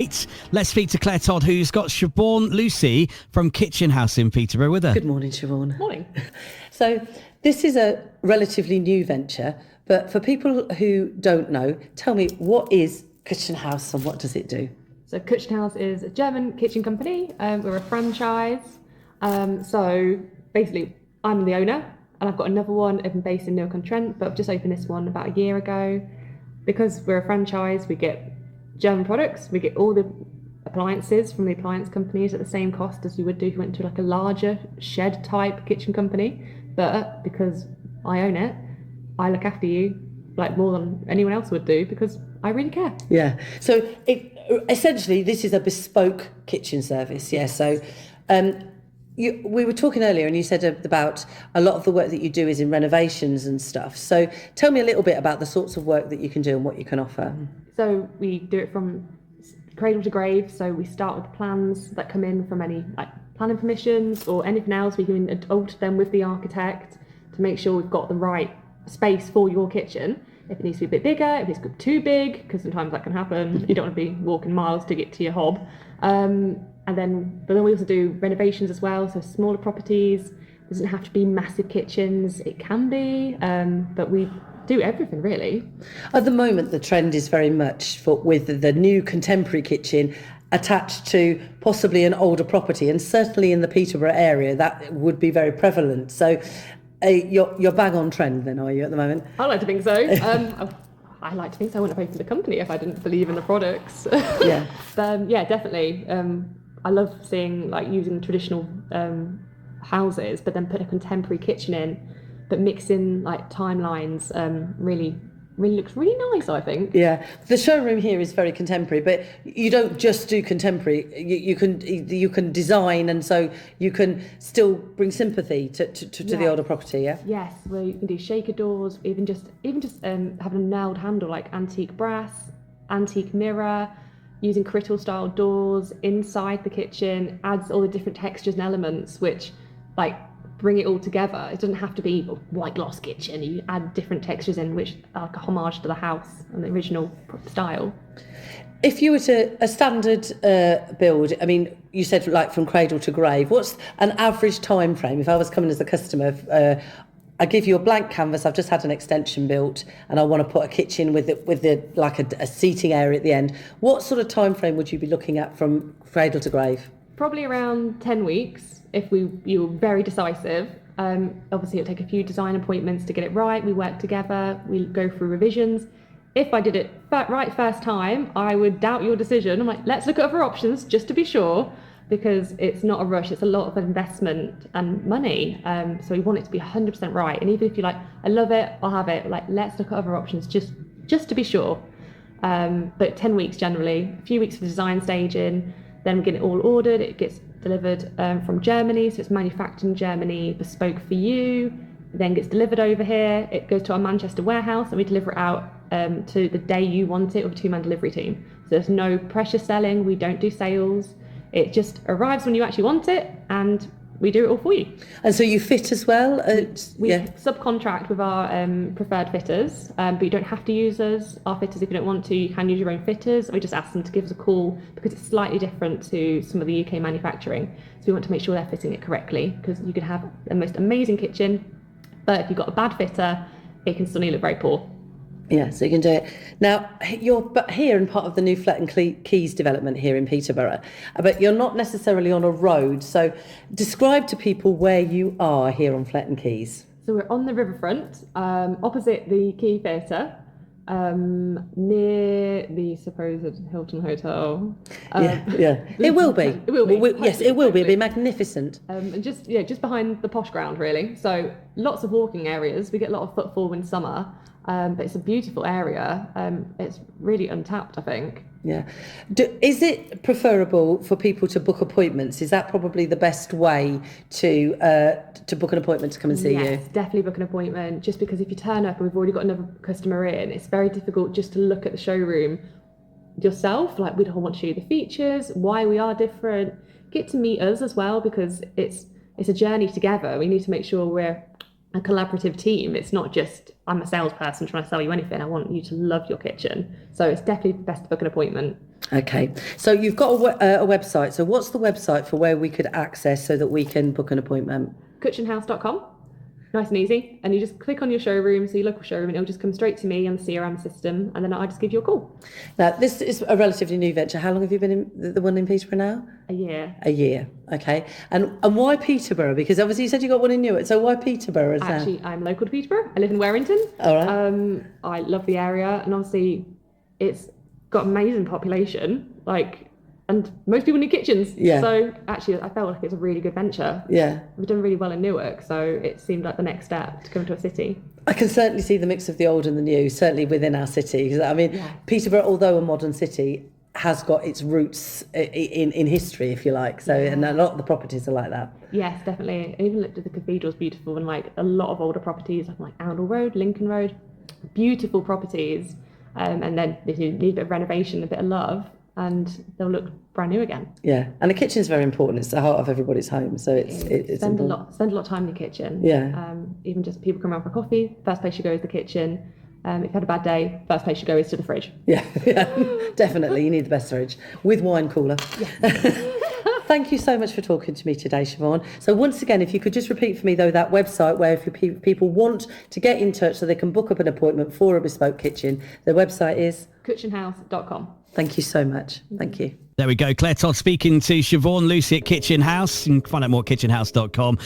Let's speak to Clare Todd, who's got Siobhan Lucy from Kitchenhaus in Peterborough with her. Good morning, Siobhan. Morning. So this is a relatively new venture, but for people who don't know, tell me, what is Kutchenhaus and what does it do? So Kutchenhaus is a German kitchen company. We're a franchise. So basically, I'm the owner, and I've got another one based in Newark-on-Trent, but I've just opened this one about a year ago. Because we're a franchise, we get German products, we get all the appliances from the appliance companies at the same cost as you would do if you went to like a larger shed type kitchen company. But because I own it, I look after you like more than anyone else would do because I really care. Yeah. So essentially, this is a bespoke kitchen service. Yeah. So we were talking earlier and you said about a lot of the work that you do is in renovations and stuff. So tell me a little bit about the sorts of work that you can do and what you can offer. So we do it from cradle to grave. So we start with plans that come in from any like planning permissions or anything else. We can alter them with the architect to make sure we've got the right space for your kitchen. If it needs to be a bit bigger, if it's too big, because sometimes that can happen. You don't want to be walking miles to get to your hob. But then we also do renovations as well. So smaller properties, it doesn't have to be massive kitchens. It can be, but we do everything really. At the moment, the trend is very much with the new contemporary kitchen attached to possibly an older property, and certainly in the Peterborough area that would be very prevalent. So you're bang on trend then, are you, at the moment? I like to think so. I like to think so. I wouldn't have opened the company if I didn't believe in the products. Yeah. Yeah, definitely. I love seeing like using traditional houses, but then put a contemporary kitchen in, but mixing like timelines. Really looks really nice, I think. Yeah, the showroom here is very contemporary, but you don't just do contemporary. You can design, and so you can still bring sympathy to the older property. Yeah. Yes, well, you can do shaker doors, even just having a nailed handle like antique brass, antique mirror, using crittle style doors inside the kitchen adds all the different textures and elements which like bring it all together. It doesn't have to be a white gloss kitchen. You add different textures in which are like a homage to the house and the original style. If you were a standard build, I mean, you said like from cradle to grave, what's an average time frame? If I was coming as a customer, I give you a blank canvas, I've just had an extension built and I want to put a kitchen with like a seating area at the end. What sort of time frame would you be looking at from cradle to grave? Probably around 10 weeks if you were very decisive. Obviously it'll take a few design appointments to get it right. We work together, we go through revisions. If I did it right first time, I would doubt your decision. I'm like, let's look at other options just to be sure, because it's not a rush, it's a lot of investment and money. So we want it to be 100% right. And even if you're like, I love it, I'll have it, like, let's look at other options just to be sure. But 10 weeks generally, a few weeks for design staging, then we get it all ordered, it gets delivered from Germany, so it's manufactured in Germany, bespoke for you, then gets delivered over here, it goes to our Manchester warehouse and we deliver it out to the day you want it with a 2-man delivery team. So there's no pressure selling, we don't do sales. It just arrives when you actually want it, and we do it all for you. And so you fit as well? We subcontract with our preferred fitters, but you don't have to use us. Our fitters, if you don't want to, you can use your own fitters. We just ask them to give us a call because it's slightly different to some of the UK manufacturing. So we want to make sure they're fitting it correctly, because you could have the most amazing kitchen, but if you've got a bad fitter, it can suddenly look very poor. Yeah, so you can do it. Now, you're here in part of the new Fletton Quays development here in Peterborough, but you're not necessarily on a road. So describe to people where you are here on Fletton Quays. So we're on the riverfront, opposite the Quay Theatre, near the supposed Hilton Hotel. Yeah. It will be. It will be. Yes, it will be. It'll be magnificent. And just behind the posh ground, really. So lots of walking areas. We get a lot of footfall in summer. But it's a beautiful area. It's really untapped, I think. Yeah. Is it preferable for people to book appointments? Is that probably the best way to book an appointment to come and see you? Yes, definitely book an appointment. Just because if you turn up and we've already got another customer in, it's very difficult just to look at the showroom yourself. Like, we don't want to show you the features, why we are different. Get to meet us as well, because it's a journey together. We need to make sure we're a collaborative team. It's not just I'm a salesperson trying to sell you anything. I want you to love your kitchen. So it's definitely best to book an appointment. Okay, so you've got a website. So what's the website for where we could access so that we can book an appointment? Kutchenhaus.com. Nice and easy. And you just click on your showroom, so your local showroom, and it'll just come straight to me on the CRM system, and then I just give you a call. Now, this is a relatively new venture. How long have you been in the one in Peterborough now? A year. A year, okay. And why Peterborough? Because obviously you said you got one in Newark, so why Peterborough is that? Actually, I'm local to Peterborough. I live in Warrington. All right. I love the area, and obviously it's got amazing population, and most people need kitchens. Yeah. So actually, I felt like it's a really good venture. Yeah. We've done really well in Newark, so it seemed like the next step to come to a city. I can certainly see the mix of the old and the new, certainly within our city. Because I mean, Peterborough, although a modern city, has got its roots in history, if you like. So, and a lot of the properties are like that. Yes, definitely. I even looked at the cathedral's beautiful, and a lot of older properties, like Oundle Road, Lincoln Road, beautiful properties. And then they need a bit of renovation, a bit of love, and they'll look brand new again. Yeah, and the kitchen is very important. It's the heart of everybody's home, so it's spend important. a lot of time in the kitchen. Yeah. Even just people come around for coffee, first place you go is the kitchen. If you had a bad day, first place you go is to the fridge. Yeah, definitely. You need the best fridge with wine cooler. Yeah. Thank you so much for talking to me today, Siobhan. So once again, if you could just repeat for me, though, that website where if people want to get in touch so they can book up an appointment for a bespoke kitchen, the website is? Kutchenhaus.com. Thank you so much. Thank you. There we go. Claire Todd speaking to Siobhan Lucy at Kitchenhaus. You can find out more at kitchenhaus.com.